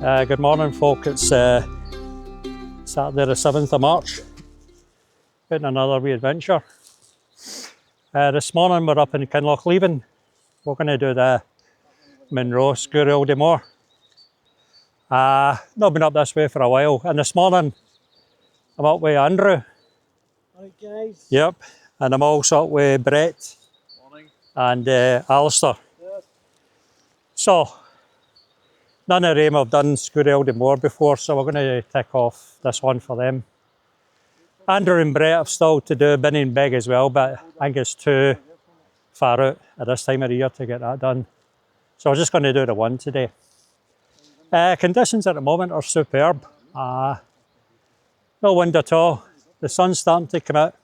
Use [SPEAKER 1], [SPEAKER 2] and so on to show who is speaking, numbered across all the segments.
[SPEAKER 1] Good morning folk, it's Saturday the 7th of March, out on another wee adventure. This morning we're up in Kinlochleven. We're going to do the Munros, Sgurr Eilde Mor. Not been up this way for a while, and this morning I'm up with Andrew.
[SPEAKER 2] Hi guys.
[SPEAKER 1] Yep, and I'm also up with Brett.
[SPEAKER 2] Morning.
[SPEAKER 1] And Alistair.
[SPEAKER 2] Yes.
[SPEAKER 1] So, none of them have done Sgurr Eilde Mor before, so we're going to tick off this one for them. Andrew and Brett have still to do Binning Big as well, but I think it's too far out at this time of the year to get that done. So we're just going to do the one today. Conditions at the moment are superb. No wind at all. The sun's starting to come out,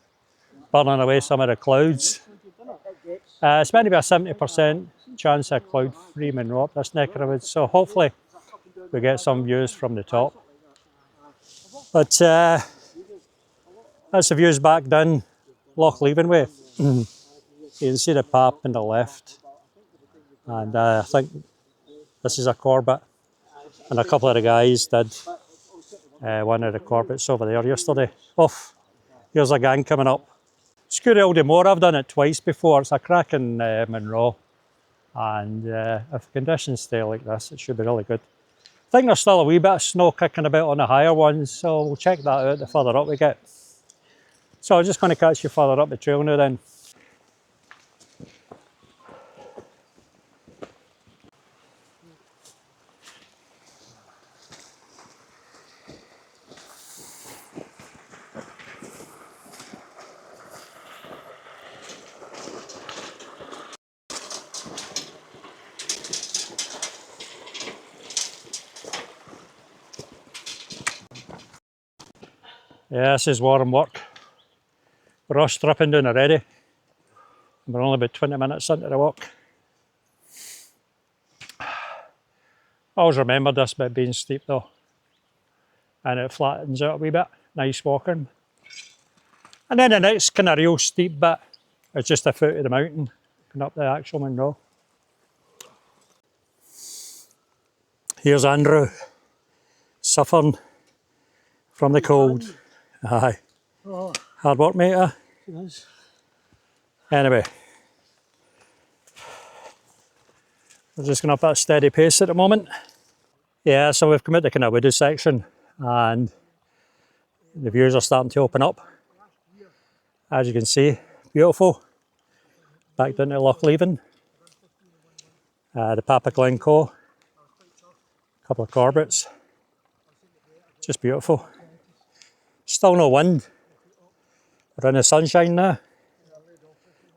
[SPEAKER 1] burning away some of the clouds. It's meant to be a 70% chance of cloud-free Munro up this neck of the woods, so hopefully we get some views from the top. But that's the views back down Lochleven way. You can see the pap on the left, and I think this is a Corbett, and a couple of the guys did one of the Corbett's over there yesterday. Off, here's a gang coming up. Sgurr Eilde Mor, I've done it twice before. It's a cracking munro, and if conditions stay like this, it should be really good. I think there's still a wee bit of snow kicking about on the higher ones, so we'll check that out the further up we get. So I'm just going to catch you further up the trail now then. Yeah, this is warm work. We're all stripping down already. We're only about 20 minutes into the walk. I always remember this bit being steep though, and it flattens out a wee bit. Nice walking. And then the next kind of real steep bit is just a foot of the mountain, going up the actual Munro. Here's Andrew, suffering from the cold. Aye.
[SPEAKER 2] Oh,
[SPEAKER 1] Hard work, mate.
[SPEAKER 2] yes.
[SPEAKER 1] Anyway, we're just going up at a steady pace at the moment. Yeah, so we've come out the kind of wooded section, and the views are starting to open up. As you can see, beautiful. Back down to Lochleven. The Papa Glencoe. A couple of Corbetts. Just beautiful. Still no wind. We're in the sunshine now,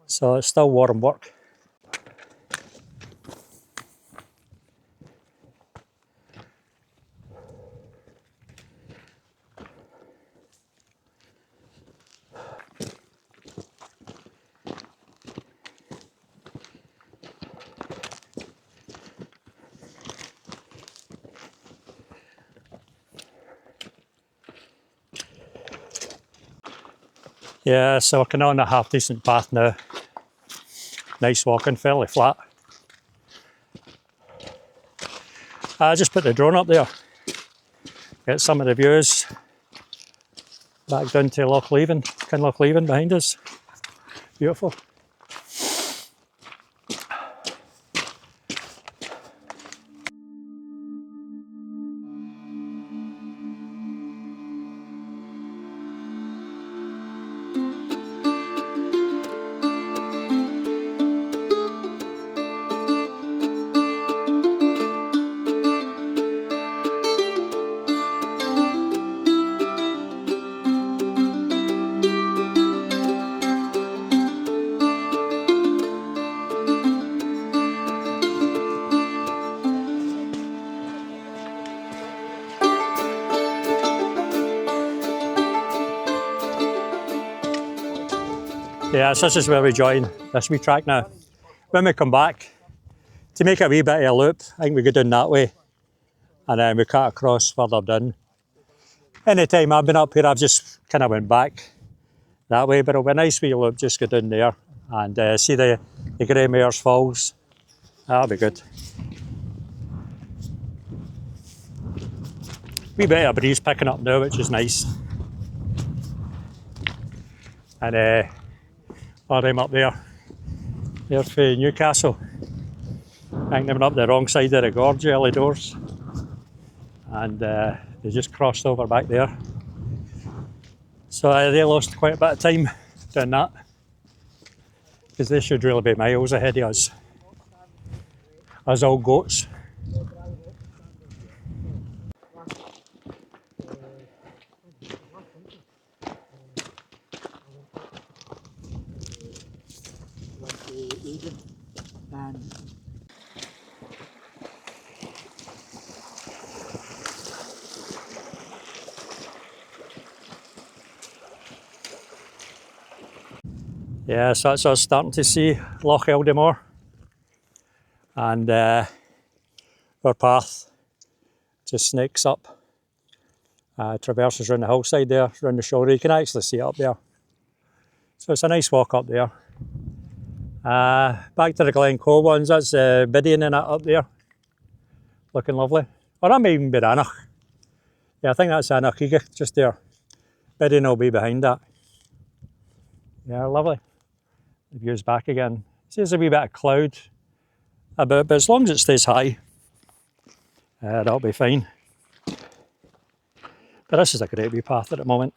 [SPEAKER 1] so it's still warm work. Yeah, so we're kind of on a half decent path now. Nice walking, fairly flat. I just put the drone up there. Get some of the views back down to Lochleven, Kinlochleven behind us. Beautiful. Yeah, so this is where we join this wee track now. When we come back, to make a wee bit of a loop, I think we go down that way, and then we cut across further down. Any time I've been up here, I've just kind of went back that way, but it'll be a nice wee loop, just go down there and see the Grey Mares Falls. That'll be good. Wee bit of breeze picking up now, which is nice. And I'm up there. They're for Newcastle. I think they went up the wrong side of the gorge early doors. And they just crossed over back there. So they lost quite a bit of time doing that. Because they should really be miles ahead of us. As old goats. Yeah, so that's us starting to see Sgurr Eilde Mor. And our path just snakes up, traverses around the hillside there, around the shoulder. You can actually see it up there. So it's a nice walk up there. Back to the Glencoe ones, that's Didn in it up there. Looking lovely. Or that may even be Anach. Yeah, I think that's Anach just there. Didn will be behind that. Yeah, lovely. The view's back again. See, there's a wee bit of cloud about, but as long as it stays high, that'll be fine. But this is a great wee path at the moment.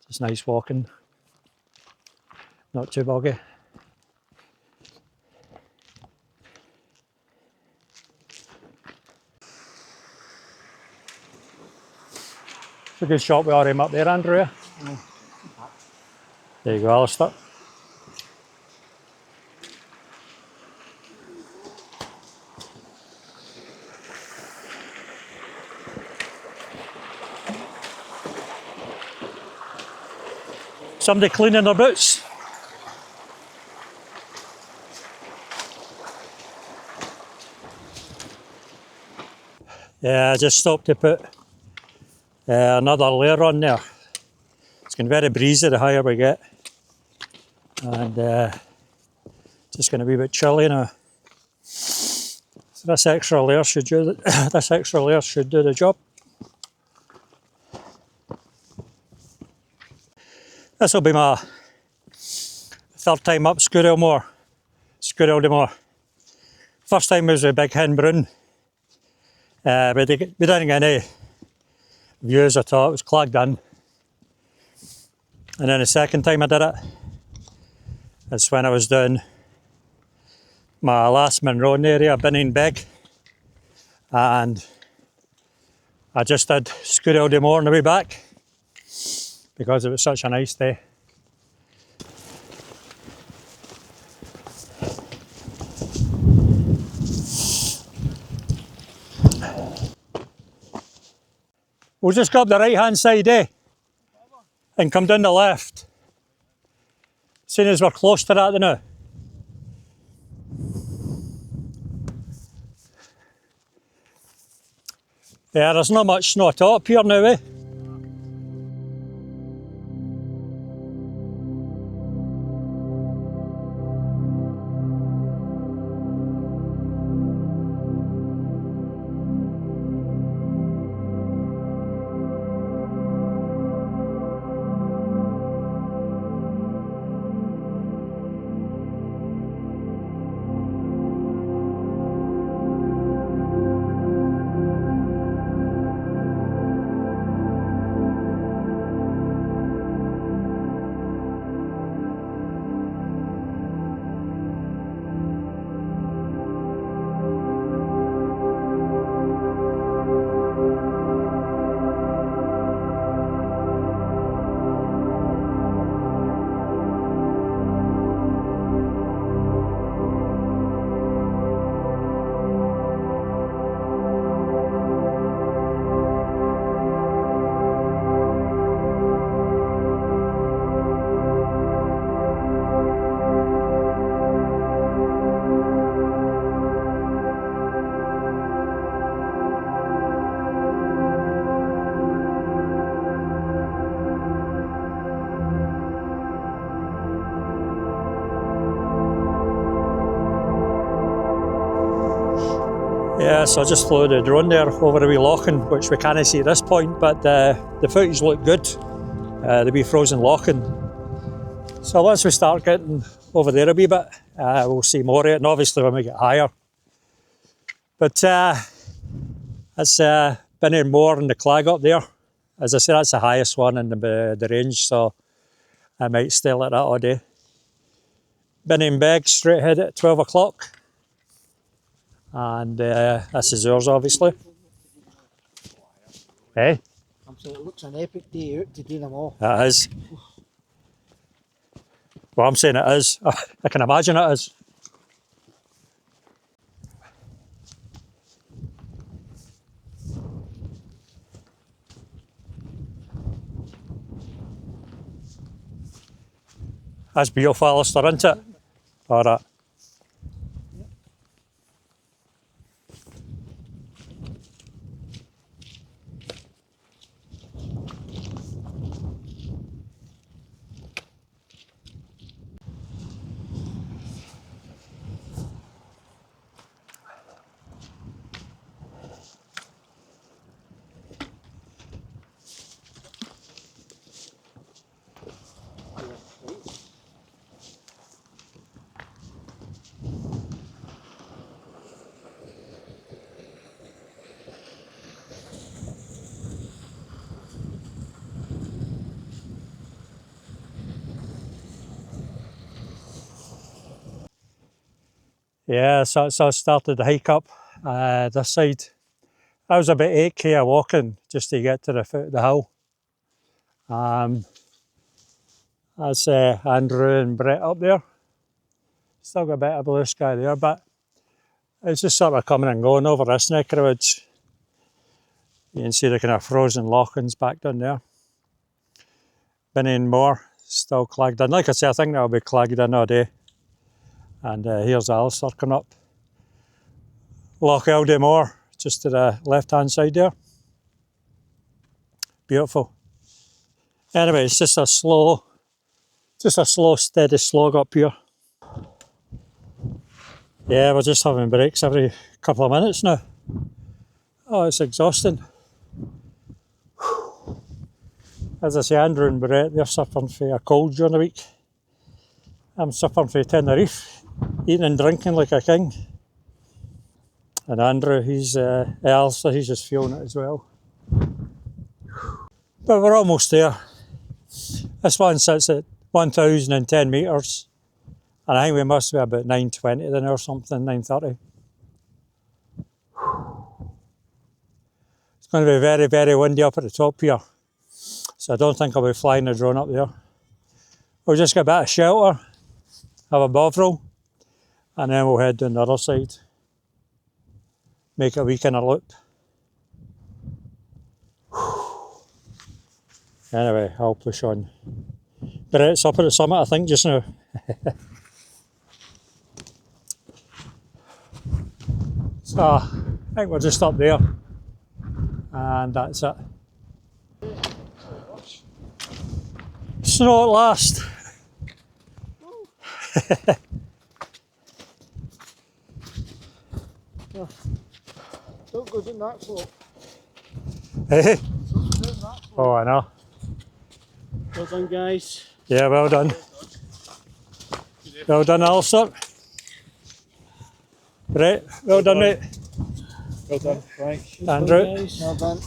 [SPEAKER 1] It's nice walking, not too boggy. It's a good shot with RM up there, Andrew. There you go, Alistair. Somebody cleaning their boots. Yeah, I just stopped to put another layer on there. It's getting very breezy the higher we get. And just going to be a bit chilly now. So this extra layer should do the job. This will be my third time up Sgurr Eilde Mor. First time was with Big Hen Brun. We didn't get any views at all, it was clagged in. And then the second time I did it, it's when I was doing my last Munro area, Binning Beg. And I just did Sgurr Eilde Mor on the way back because it was such a nice day. We'll just go up the right hand side, and come down the left. Seeing as we're close to that now. Yeah, there's not much snow at all up here now, Yeah, so I just flew the drone there over a wee loching, which we can't see at this point, but the footage looked good. The wee frozen loching. So once we start getting over there a wee bit, we'll see more of it, and obviously when we get higher. But it's been more in the clag up there. As I said, that's the highest one in the range, so I might stay like that all day. Been in bed straight ahead at 12 o'clock. And this is yours, obviously. Hey?
[SPEAKER 2] So it looks an epic day out to do them all.
[SPEAKER 1] It is. Well, I'm saying it is. I can imagine it is. That's beautiful, Alistair, isn't it? All right. Yeah, so I started the hike up this side. I was about 8k of walking just to get to the foot of the hill. That's Andrew and Brett up there. Still got a bit of blue sky there, but it's just sort of coming and going over this neck of the woods. You can see the kind of frozen lochings back down there. Been in more, still clagged in. Like I say, I think that'll be clagged in all day. And here's Alistair coming up. Sgurr Eilde Mor, just to the left-hand side there. Beautiful. Anyway, it's just a slow, steady slog up here. Yeah, we're just having breaks every couple of minutes now. Oh, it's exhausting. As I say, Andrew and Brett, they're suffering from a cold during the week. I'm suffering from Tenerife, eating and drinking like a king. And Andrew, he's just feeling it as well. But we're almost there. This one sits at 1,010 metres. And I think we must be about 9:20 then or something, 9:30. It's going to be very, very windy up at the top here. So I don't think I'll be flying the drone up there. We'll just get a bit of shelter, have a bovril, and then we'll head down the other side. Make a week in a loop. Anyway, I'll push on. But it's up at the summit, I think, just now. So, I think we're just up there. And that's it. Snow at last.
[SPEAKER 2] Don't go down that slope.
[SPEAKER 1] Hey.
[SPEAKER 2] Don't go down that slope.
[SPEAKER 1] Oh, I know.
[SPEAKER 2] Well done, guys.
[SPEAKER 1] Yeah, well done. Well done, Alistair. Brett, well done, mate.
[SPEAKER 3] Well done, Frank.
[SPEAKER 1] Andrew.
[SPEAKER 2] Well done.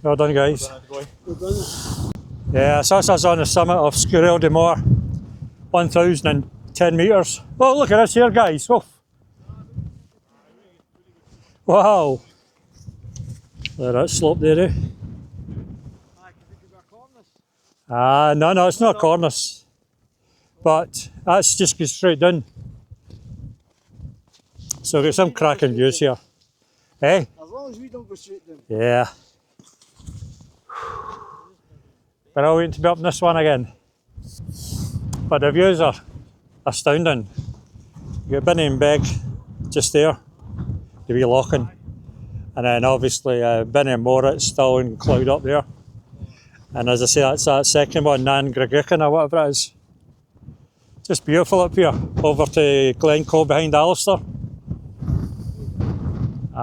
[SPEAKER 1] Well done, guys.
[SPEAKER 2] Well done.
[SPEAKER 1] Yeah, so this is on the summit of Sgurr Eilde Mor, 1,010 metres. Oh, look at this here, guys. Oh. Wow. Look at that slope there, eh? No, it's not a cornice. But that's just goes straight down. So we've got some cracking views here. Eh?
[SPEAKER 2] As long as we don't go straight down.
[SPEAKER 1] Yeah. But I'll wait to be up in this one again. But the views are astounding. You've got Binny Beg just there, the wee loching. And then obviously Binny Mor, it's still in cloud up there. And as I say, that's that second one, Nan Gregucan or whatever it is. Just beautiful up here. Over to Glencoe behind Alistair.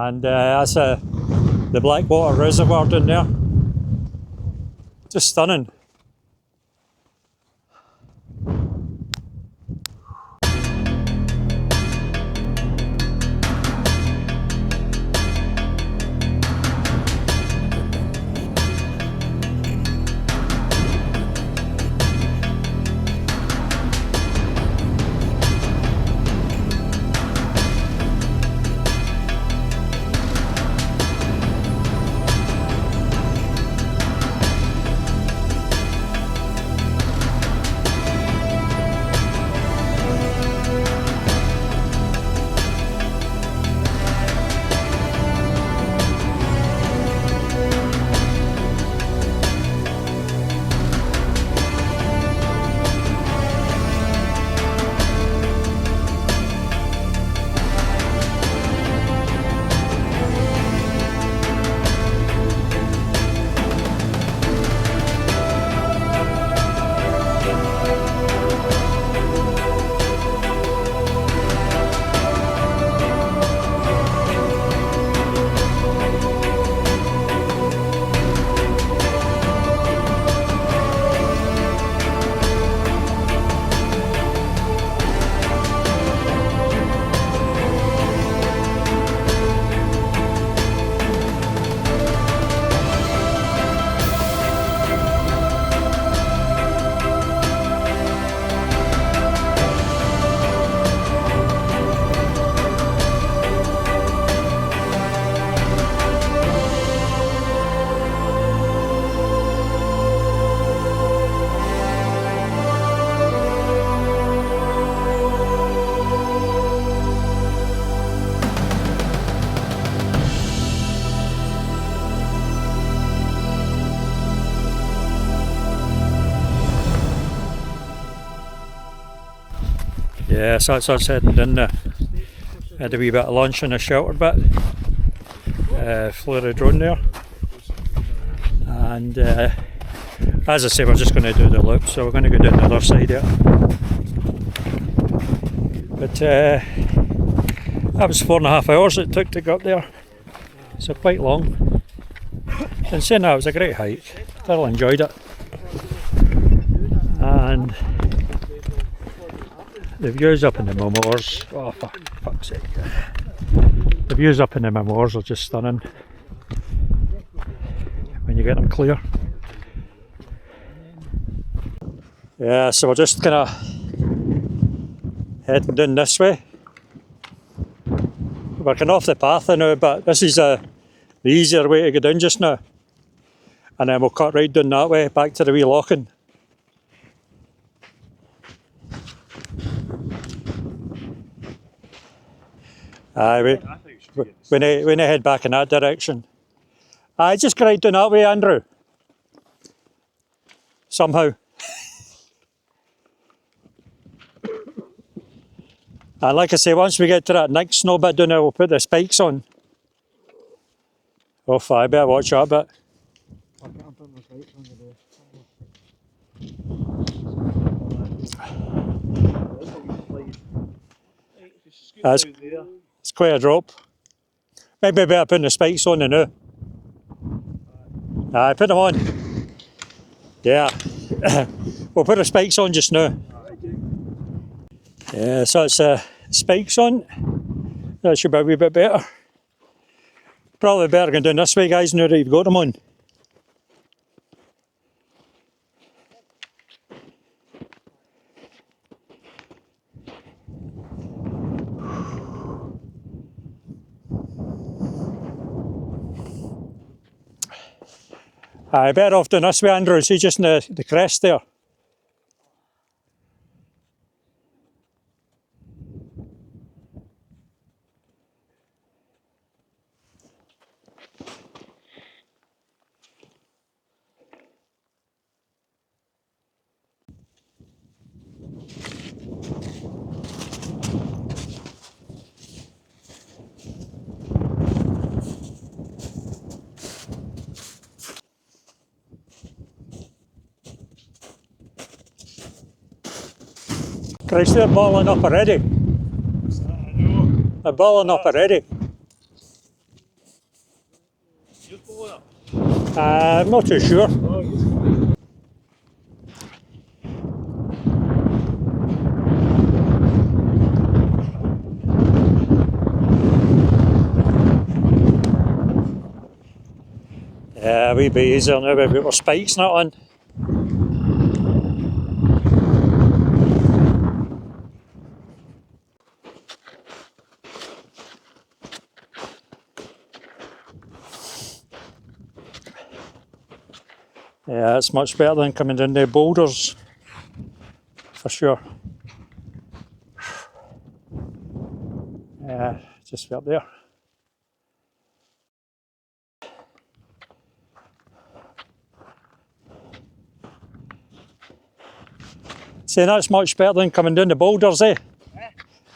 [SPEAKER 1] And that's the Blackwater Reservoir down there. Just stunning. Yeah, so that's us heading in there. Had a wee bit of lunch in a sheltered bit. Flew the drone there. And as I say, we're just going to do the loop, so we're going to go down the other side here. But that was 4.5 hours it took to go up there, so quite long. And saying that, it was a great hike, thoroughly enjoyed it. And the views up in the Mamores, oh for fuck's sake. The views up in the Mamores are just stunning when you get them clear. Yeah, so we're just kind of heading down this way. We're kind of off the path now, but this is the easier way to go down just now. And then we'll cut right down that way, back to the wee lock-in. We need to head back in that direction. Just go right down that way, Andrew. Somehow. And like I say, once we get to that next snow bit down there, we'll put the spikes on. Oh, I better watch that bit. It's quite a drop. Maybe better putting the spikes on now. Put them on. Yeah. We'll put the spikes on just now. Yeah, so it's spikes on. That should be a wee bit better. Probably better going down this way, guys, now that you've got them on. Better off doing this way, Andrew. See, just in the crest there. Christ, they're balling up already. They're balling up already. I'm not too sure. Yeah, a wee bit easier now we've got our spikes not on. Yeah, it's much better than coming down the boulders, for sure. Yeah, just up there. See, that's much better than coming down the boulders, eh?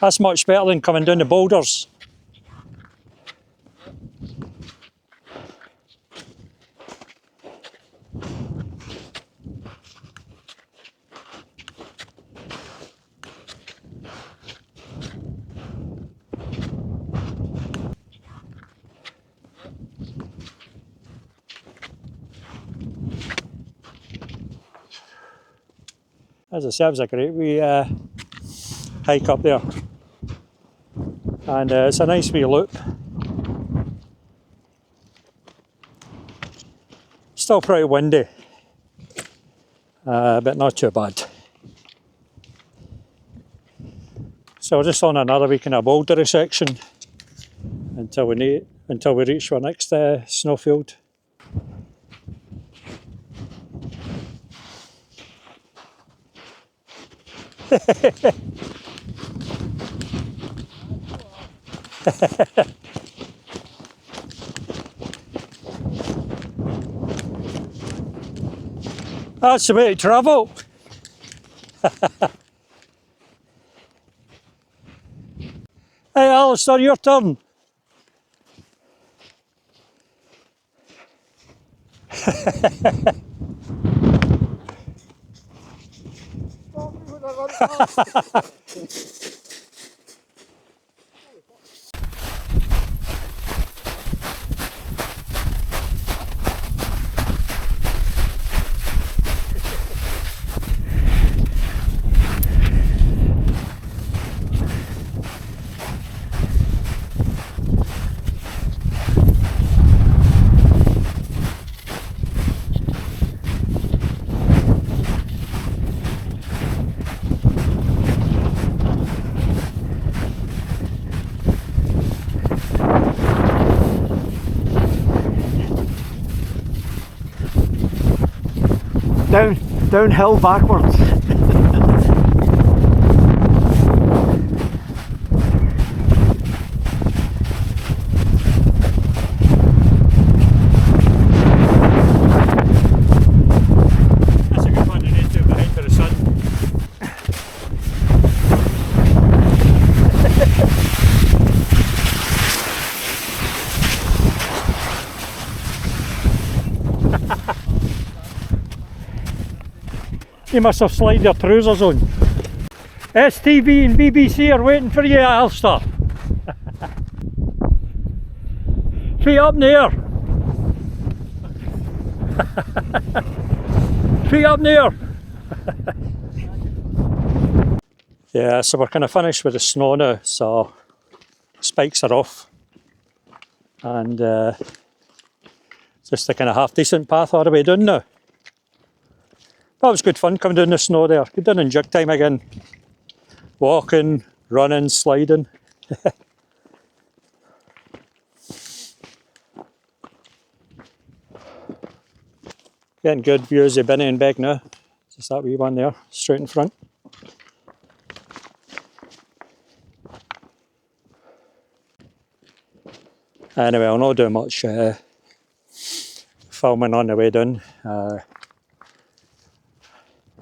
[SPEAKER 1] That's much better than coming down the boulders. As I said, it was a great wee hike up there. And it's a nice wee loop. Still pretty windy, but not too bad. So we're just on another wee kind of bouldery section until we reach our next snowfield. That's the way to travel. Hey Alistair, your turn.
[SPEAKER 2] Downhill backwards.
[SPEAKER 1] That's a good one to need to behind for the sun. You must have slid your trousers on. STV and BBC are waiting for you, Alistair. Feet up in the air. Feet up in the air. Yeah, so we're kind of finished with the snow now, so spikes are off. And just a kind of half decent path all the way down now. That was good fun coming down the snow there. Good down in jig time again. Walking, running, sliding. Getting good views of Binny and Beg now. Just that wee one there, straight in front. Anyway, I'll not do much filming on the way down.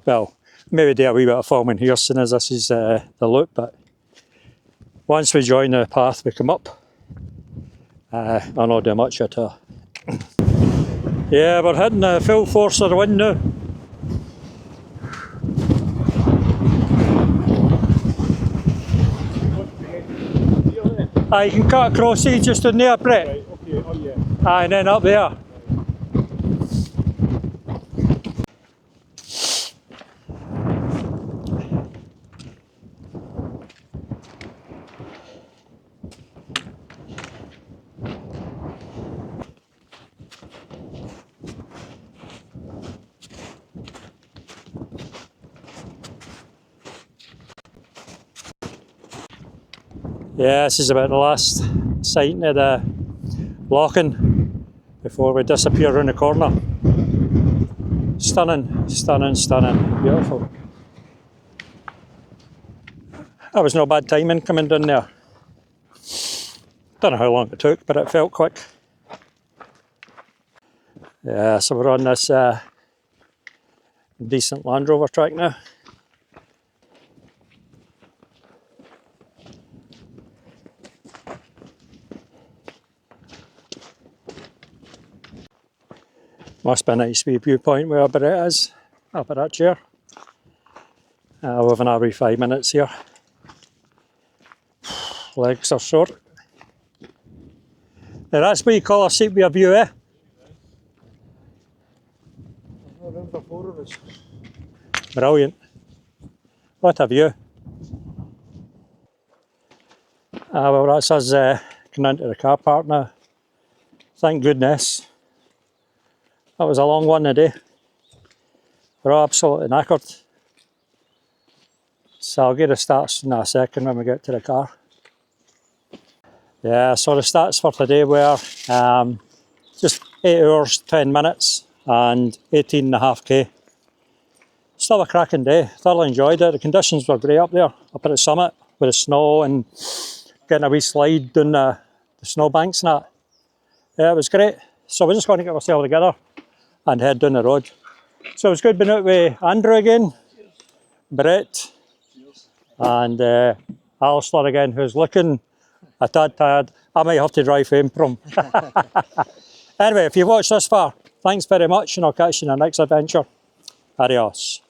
[SPEAKER 1] Well, maybe do a wee bit of filming here soon as this is the loop, but once we join the path we come up, I'll not do much at all. Yeah, we're hitting the full force of the wind now. You can cut across here just in there, Brett.
[SPEAKER 3] Right, okay, oh yeah.
[SPEAKER 1] And then up there. Yeah, this is about the last sighting of the loching before we disappear around the corner. Stunning, stunning, stunning. Beautiful. That was no bad timing coming down there. Don't know how long it took, but it felt quick. Yeah, so we're on this decent Land Rover track now. Must be a nice wee viewpoint where Brett is, up at that chair. We'll have another wee 5 minutes here. Legs are short. Now that's what you call a seat with a view, eh?
[SPEAKER 3] Room for 4 of us.
[SPEAKER 1] Brilliant. What a view. Well, that's us coming into the car park now. Thank goodness. That was a long one today. We're all absolutely knackered. So I'll get the stats in a second when we get to the car. Yeah, so the stats for today were just 8 hours, 10 minutes and 18.5k. Still a cracking day, thoroughly enjoyed it. The conditions were great up there, up at the summit with the snow and getting a wee slide down the snowbanks and that. Yeah, it was great. So we're just going to get ourselves together and head down the road. So it was good being out with Andrew again, Brett, and Alistair again, who's looking a tad tired. I might have to drive home from. Anyway, if you've watched this far, thanks very much and I'll catch you in the next adventure. Adios.